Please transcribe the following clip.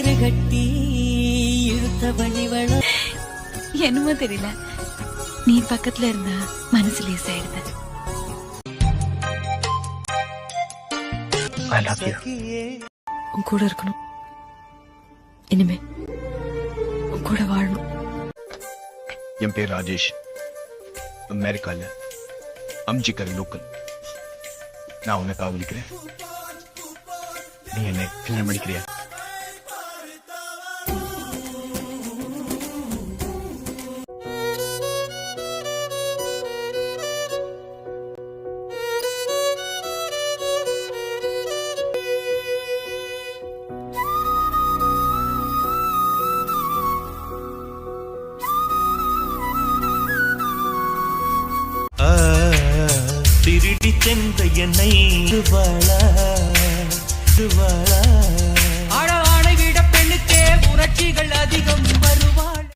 கயிறு கட்டி இழுத்தவழிவள என்னமோ தெரியல, நீ பக்கத்துல இருந்தா மனசு லேசாயிடுது. I love you. உன் கூட இருக்கணும், இனிமே உன் கூட வாழணும். என் பேர் ராஜேஷ், அமெரிக்கால அம்ஜிக்கர் லோக்கல். நான் உன்னை காதலிக்கிறேன், நீ என்னை கல்யாணம் பண்ணிக்கிறியா? திருடி சென்ற என்னை வாழ